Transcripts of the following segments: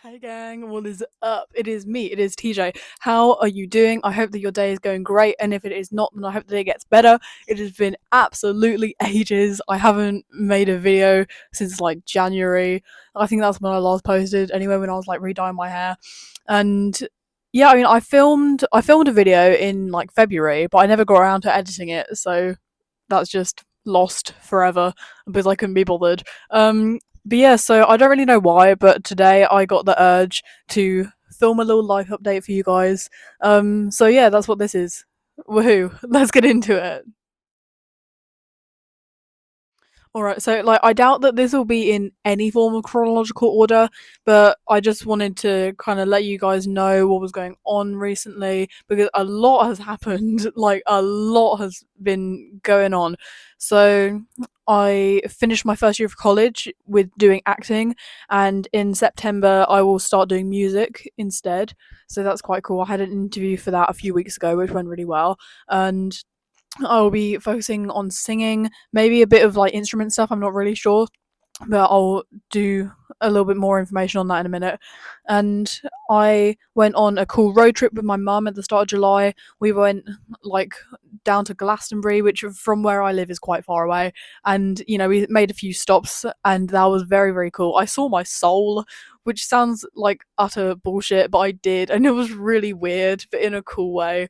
Hey gang, what is up? It is me, it is TJ. How are you doing? I hope that your day is going great, and if it is not, then I hope the day gets better. It has been absolutely ages. I haven't made a video since like January. I think that's when I last posted, anyway, when I was like re-dyeing my hair. And yeah, I mean I filmed a video in like February, but I never got around to editing it, so that's just lost forever because I couldn't be bothered. But yeah, so I don't really know why, but today I got the urge to film a little life update for you guys. So yeah, that's what this is. Woohoo! Let's get into it. Alright, so like I doubt that this will be in any form of chronological order, but I just wanted to kind of let you guys know what was going on recently because a lot has happened, like a lot has been going on. So I finished my first year of college with doing acting, and in September I will start doing music instead. So that's quite cool. I had an interview for that a few weeks ago, which went really well, and I'll be focusing on singing, maybe a bit of like instrument stuff. I'm not really sure, but I'll do a little bit more information on that in a minute. And I went on a cool road trip with my mum at the start of July. We went like down to Glastonbury, which from where I live is quite far away. And we made a few stops, and that was very, very cool. I saw my soul, which sounds like utter bullshit, but I did, and it was really weird, but in a cool way.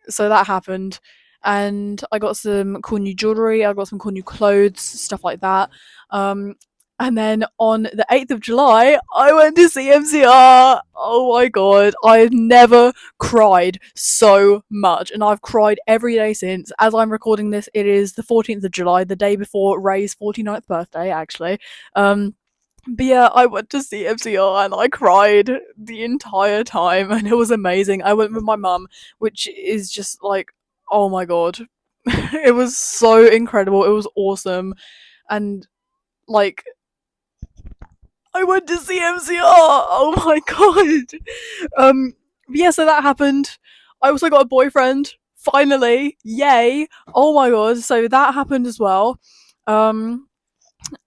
So that happened, and I got some cool new jewelry. I got some cool new clothes, stuff like that. Um, and then on the 8th of July, I went to see MCR. Oh my god, I've never cried so much, and I've cried every day since. As I'm recording this, it is the 14th of July, the day before Ray's 49th birthday, actually. Um, but yeah, I went to see MCR and I cried the entire time, and it was amazing. I went with my mum, which is just like, oh my god. It was so incredible. It was awesome. And like, I went to see MCR. Oh my god. Yeah, so that happened. I also got a boyfriend. Finally. Yay. Oh my god. So that happened as well. Um,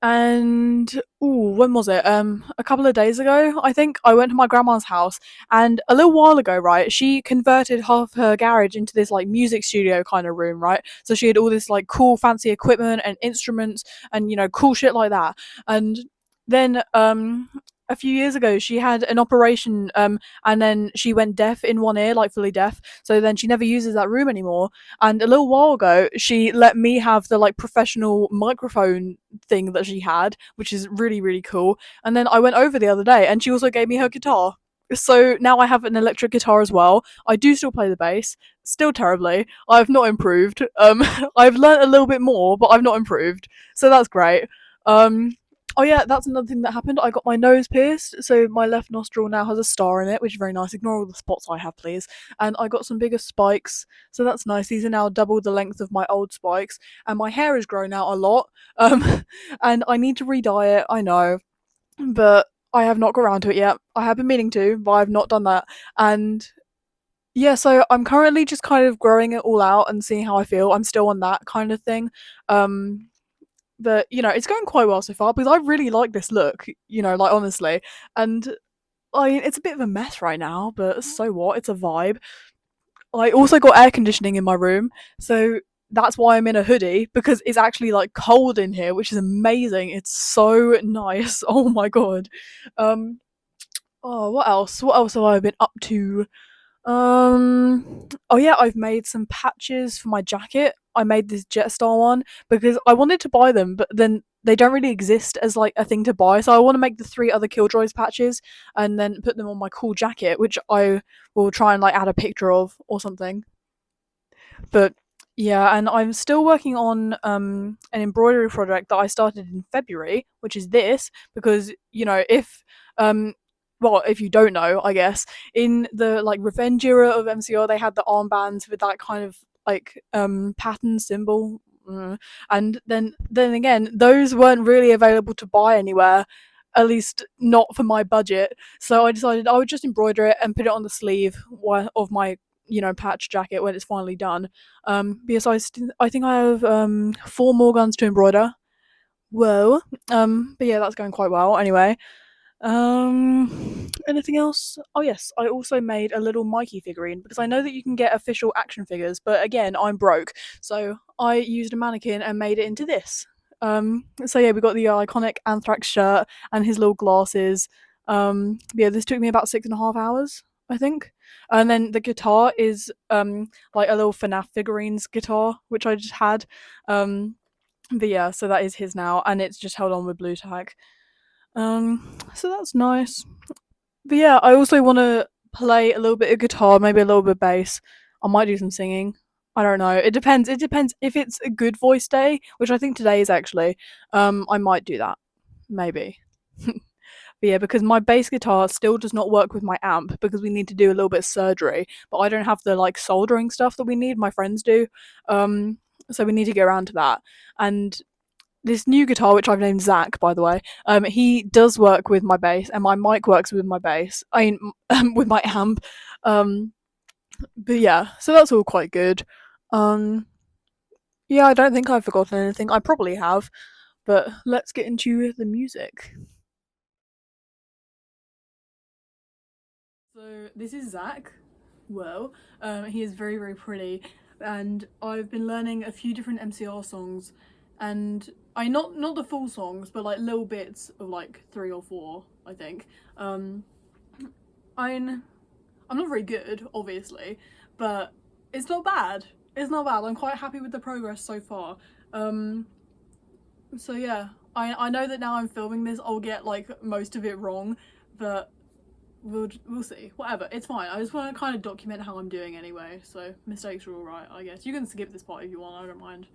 and when was it? A couple of days ago, I think I went to my grandma's house, and a little while ago, right, she converted half her garage into this like music studio kind of room, right? So she had all this like cool fancy equipment and instruments and cool shit like that. And then a few years ago she had an operation, and then she went deaf in one ear, like fully deaf, so then she never uses that room anymore. And a little while ago she let me have the like professional microphone thing that she had, which is really, really cool. And then I went over the other day and she also gave me her guitar. So now I have an electric guitar as well. I do still play the bass, still terribly. I've not improved. I've learnt a little bit more, but I've not improved. So that's great. Um, oh yeah, that's another thing that happened. I got my nose pierced, so my left nostril now has a star in it, which is very nice. Ignore all the spots I have, please. And I got some bigger spikes, so that's nice. These are now double the length of my old spikes, and my hair has grown out a lot. And I need to re-dye it. I know, but I have not got around to it yet. I have been meaning to, but I've not done that. And yeah, so I'm currently just kind of growing it all out and seeing how I feel. I'm still on that kind of thing. Um, but it's going quite well so far because I really like this look. Like honestly, and I mean, it's a bit of a mess right now, but so what? It's a vibe. I also got air conditioning in my room, so that's why I'm in a hoodie because it's actually like cold in here, which is amazing. It's so nice. Oh my god. Um. Oh, what else? What else have I been up to? Oh yeah, I've made some patches for my jacket. I made this Jetstar one because I wanted to buy them, but then they don't really exist as like a thing to buy. So I want to make the three other Killjoys patches and then put them on my cool jacket, which I will try and like add a picture of or something. But yeah, and I'm still working on an embroidery project that I started in February, which is this because if um well, if you don't know, I guess in the like revenge era of MCR, they had the armbands with that kind of like pattern symbol. And then again, those weren't really available to buy anywhere, at least not for my budget. So I decided I would just embroider it and put it on the sleeve of my patch jacket when it's finally done. Because I think I have four more guns to embroider. Whoa. But yeah, that's going quite well. Anyway, Anything else? Oh yes, I also made a little Mikey figurine because I know that you can get official action figures, but again, I'm broke, so I used a mannequin and made it into this. So yeah, we got the iconic Anthrax shirt and his little glasses. Yeah, this took me about 6.5 hours, I think. And then the guitar is like a little FNAF figurines guitar, which I just had. But yeah, so that is his now, and it's just held on with blue tack. So that's nice. But yeah, I also want to play a little bit of guitar, maybe a little bit of bass. I might do some singing. I don't know. It depends. It depends if it's a good voice day, which I think today is actually. I might do that, maybe. But yeah, because my bass guitar still does not work with my amp because we need to do a little bit of surgery. But I don't have the like soldering stuff that we need. My friends do. Um, so we need to get around to that. And this new guitar, which I've named Zack, by the way, he does work with my bass, and my mic works with my bass. I mean, with my amp. Um, but yeah, so that's all quite good. Um, yeah, I don't think I've forgotten anything. I probably have, but let's get into the music. So this is Zack. Well, he is very very pretty, and I've been learning a few different MCR songs, and I not the full songs, but like little bits of like three or four, I think. Um, I'm I'm not very good, obviously, but it's not bad. It's not bad. I'm quite happy with the progress so far. Um, so yeah, I know that now I'm filming this, I'll get like most of it wrong, but we'll see. Whatever, it's fine. I just want to kind of document how I'm doing anyway. So mistakes are all right, I guess. You can skip this part if you want. I don't mind.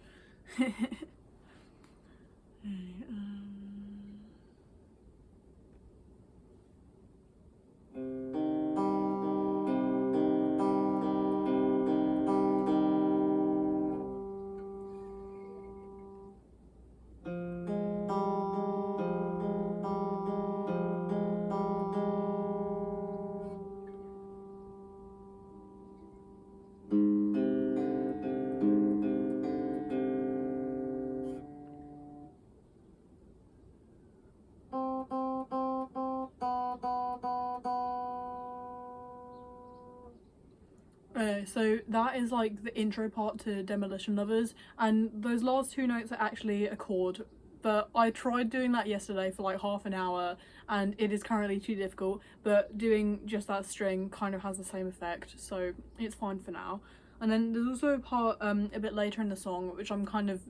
So that is like the intro part to Demolition Lovers, and those last two notes are actually a chord. But I tried doing that yesterday for like half an hour, and it is currently too difficult. But doing just that string kind of has the same effect, so it's fine for now. And then there's also a part a bit later in the song, which I'm kind of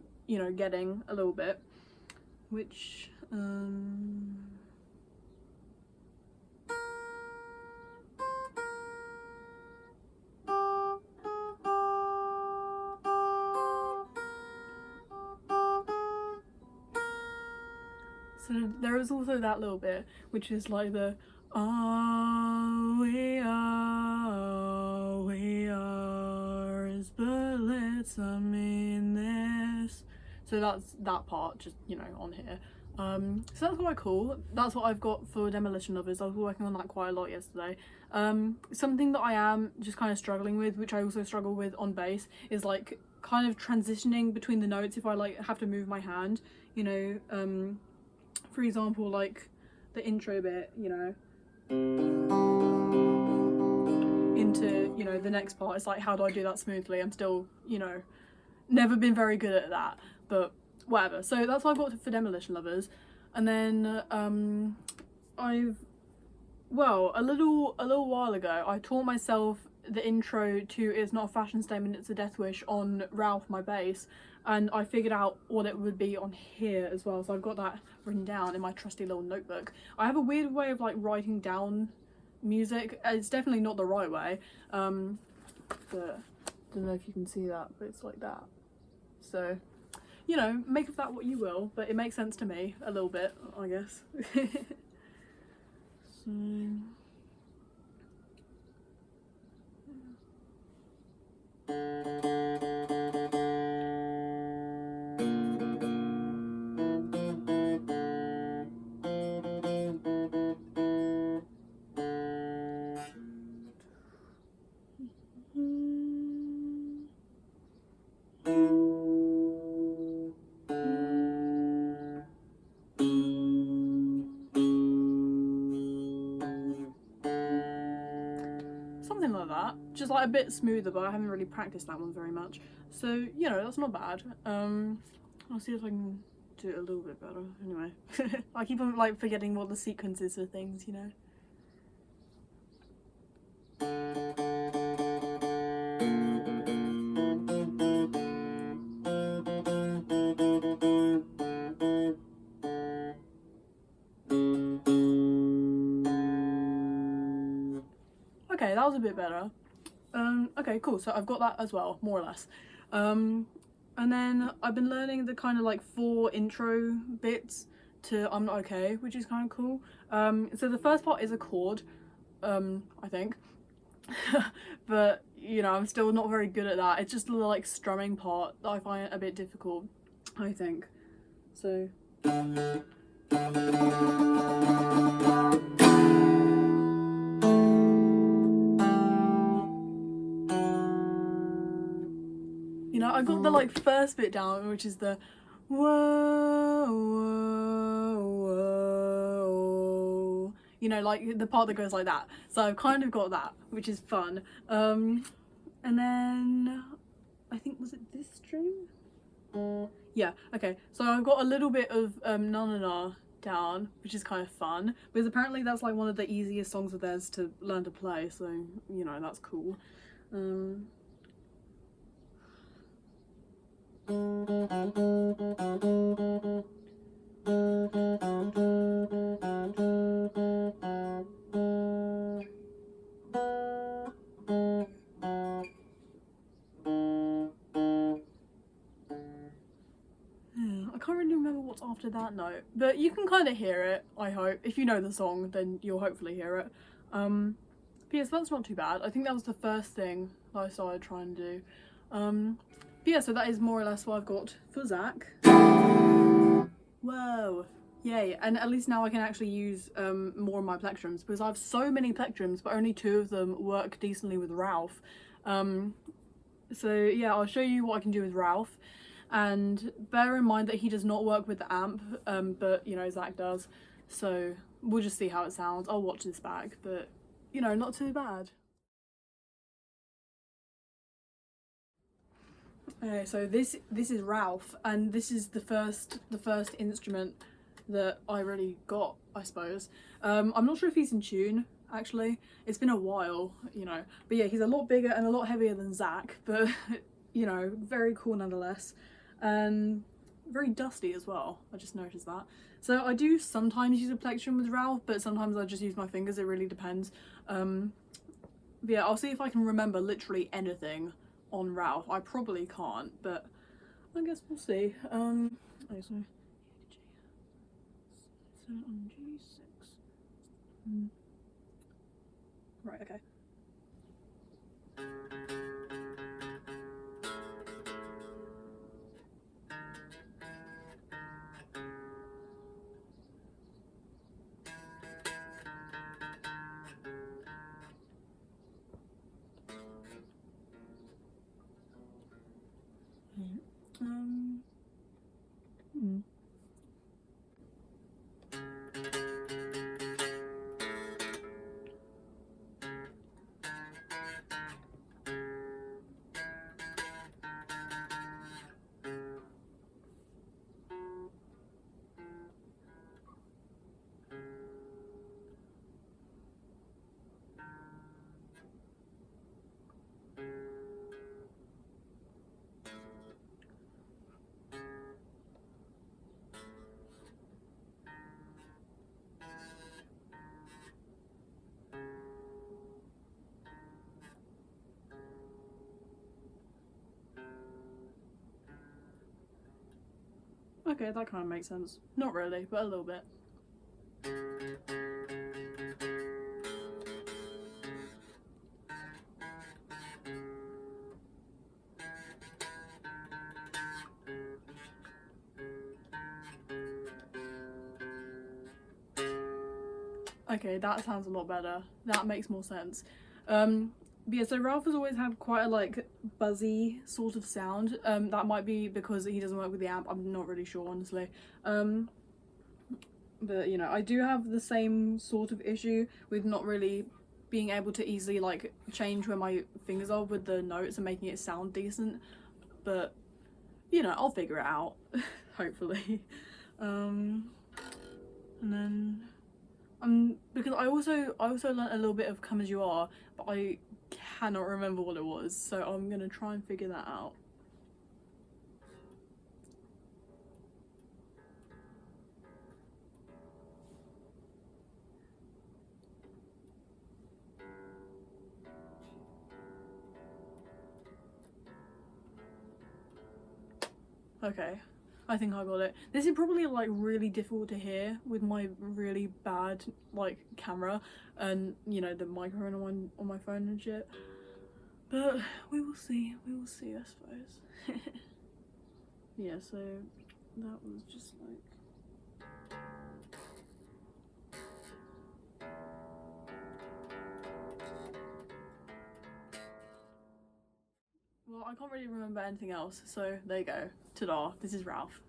getting a little bit, which so there is also that little bit, which is like the all we are is bullets, I mean this. So that's that part, just on here. So that's quite cool. That's what I've got for Demolition Lovers. I was working on that quite a lot yesterday. Something that I am just kind of struggling with, which I also struggle with on bass, is like kind of transitioning between the notes if I like have to move my hand. For example, like the intro bit, into, the next part. It's like, how do I do that smoothly? I'm still, never been very good at that, but whatever. So that's what I've got for Demolition Lovers. And then I've a little while ago I taught myself the intro to It's Not a Fashion Statement, It's a Death Wish on Ralph, my bass, and I figured out what it would be on here as well, so I've got that written down in my trusty little notebook. I have a weird way of like writing down music. It's definitely not the right way, but I don't know if you can see that, but it's like that. So make of that what you will, but it makes sense to me a little bit, I guess. So that. Just like a bit smoother, but I haven't really practiced that one very much. So, you know, that's not bad. I'll see if I can do it a little bit better. Anyway, I keep on like forgetting what the sequence is for things, you know. Okay, that was a bit better. Okay, cool. So I've got that as well, more or less. And then I've been learning the kind of like 4 intro bits to I'm Not Okay, which is kind of cool. So the first part is a chord, I think. But, you know, I'm still not very good at that. It's just the like strumming part that I find a bit difficult, I think. So... You know, I got the like first bit down, which is the whoa, whoa, whoa. You know, like the part that goes like that. So I've kind of got that, which is fun. And then I think, was it this string? Yeah, okay. So I've got a little bit of na na na down, which is kind of fun, because apparently that's like one of the easiest songs of theirs to learn to play, so you know, that's cool. I can't really remember what's after that note, but you can kind of hear it, I hope. If you know the song, then you'll hopefully hear it. But yeah, so that's not too bad. I think that was the first thing that I started trying to do. But yeah, so that is more or less what I've got for Zack. Whoa! Yay, and at least now I can actually use more of my plectrums, because I have so many plectrums, but only 2 of them work decently with Ralph. So yeah, I'll show you what I can do with Ralph. And bear in mind that he does not work with the amp, but you know, Zack does. So we'll just see how it sounds. I'll watch this back, but you know, not too bad. Okay, so this is Ralph, and this is the first instrument that I really got, I suppose. I'm not sure if he's in tune, actually. It's been a while, you know. But yeah, he's a lot bigger and a lot heavier than Zack, but you know, very cool nonetheless. And very dusty as well, I just noticed that. So I do sometimes use a plectrum with Ralph, but sometimes I just use my fingers, it really depends. But yeah, I'll see if I can remember literally anything on Ralph. I probably can't, but I guess we'll see. Okay, so on G6. Right, okay. Okay, that kind of makes sense. Not really, but a little bit. Okay, that sounds a lot better. That makes more sense. But yeah, so Ralph has always had quite a like buzzy sort of sound. That might be because he doesn't work with the amp. I'm not really sure, honestly. But you know, I do have the same sort of issue with not really being able to easily like change where my fingers are with the notes and making it sound decent, but you know, I'll figure it out hopefully. And then because I also learnt a little bit of Come As You Are, but I cannot remember what it was, so I'm gonna try and figure that out. Okay, I think I got it. This is probably like really difficult to hear with my really bad like camera and, you know, the microphone on my phone and shit. But we will see, I suppose. Yeah, so that was just like... Well, I can't really remember anything else, so there you go. Ta-da, this is Ralph.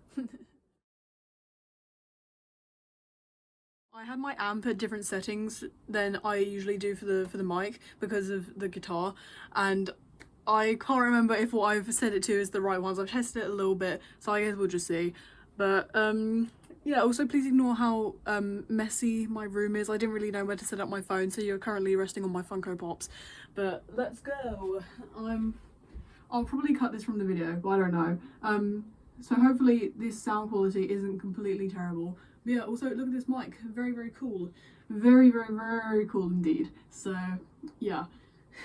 I had my amp at different settings than I usually do for the mic because of the guitar, and I can't remember if what I've set it to is the right ones. I've tested it a little bit, so I guess we'll just see. But yeah, also please ignore how messy my room is. I didn't really know where to set up my phone, so you're currently resting on my Funko Pops. But let's go. I'll probably cut this from the video, but I don't know. So hopefully this sound quality isn't completely terrible. But yeah, also look at this mic, very, very cool. Very, very, very cool indeed. So yeah.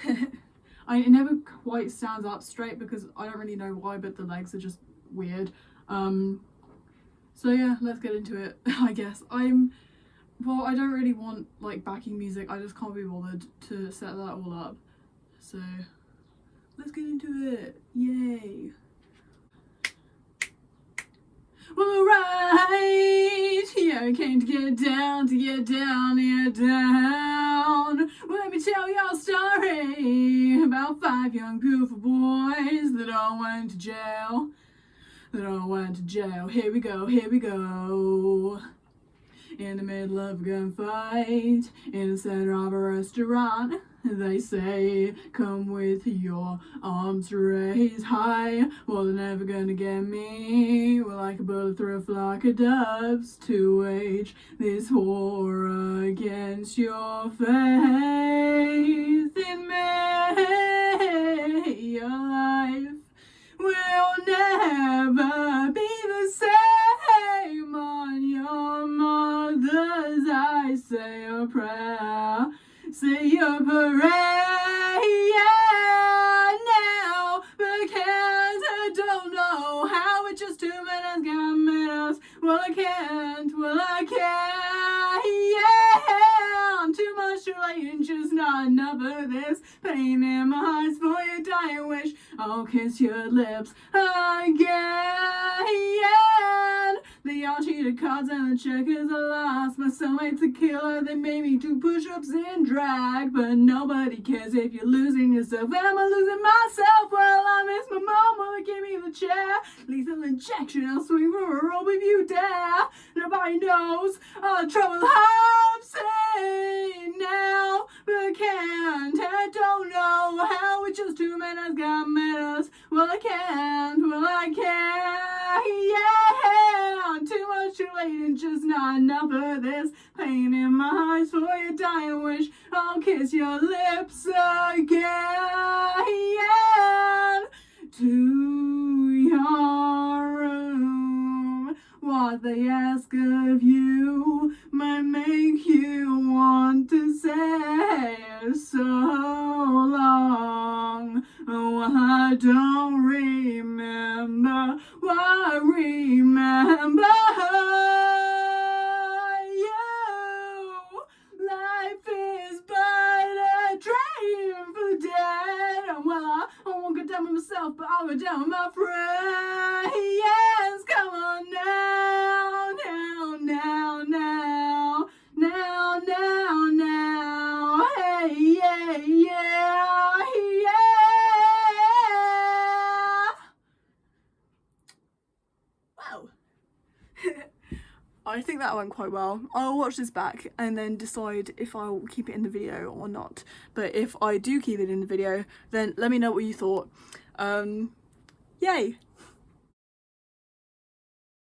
It never quite stands up straight because I don't really know why, but the legs are just weird. So yeah, let's get into it, I guess. Well, I don't really want like backing music, I just can't be bothered to set that all up. So let's get into it, yay. Well, alright, yeah, I came to get down, yeah, down. Well, let me tell y'all a story about 5 young beautiful boys that all went to jail. Here we go. In the middle of a gunfight, in the center of a restaurant, they say, come with your arms raised high. Well, they're never gonna get me. We're like a bullet through a flock of doves to wage this war against your faith in me. Your life will never be the same on your mother's eyes. Say your prayer, say your prayer, yeah, now. Because I don't know how it just 2 minutes got minutes. Well, I can't, yeah. I'm too much too late and just not enough of this pain in my eyes for your dying wish. I'll kiss your lips again. They all cheated cards and the checkers are lost. My cellmate's a killer, they made me do push-ups and drag. But nobody cares if you're losing yourself. Am I losing myself? Well, I miss my mom, will they give me the chair? Lethal injection, I'll swing from a rope if you dare. Nobody knows all the trouble I'm saying now. But can't, I don't know how it just 2 minutes got minutes. Well, I can't, yeah. I'm too much too late and just not enough of this pain in my eyes for your dying wish. I'll kiss your lips again. To your room, what they ask of you might make you want to say so long. Oh, I don't remember. I remember you. Life is but a dream for dead. Well, I won't go down with myself, but I'll go down with my friends. Come on now. Hey, yeah. Wow. I think that went quite well. I'll watch this back and then decide if I'll keep it in the video or not. But if I do keep it in the video, then let me know what you thought. Yay!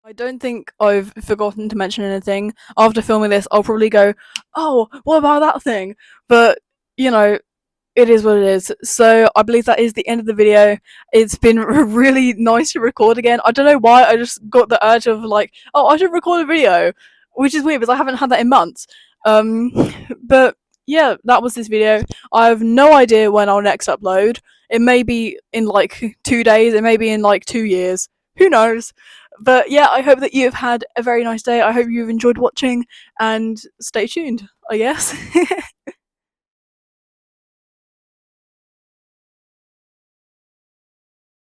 I don't think I've forgotten to mention anything. After filming this, I'll probably go, oh, what about that thing? But, you know, it is what it is. So I believe that is the end of the video. It's been really nice to record again. I don't know why, I just got the urge of like, oh, I should record a video, which is weird because I haven't had that in months. Um, but yeah, that was this video. I have no idea when I'll next upload. It may be in like 2 days. It may be in like 2 years. Who knows? But yeah, I hope that you've had a very nice day. I hope you've enjoyed watching and stay tuned, I guess.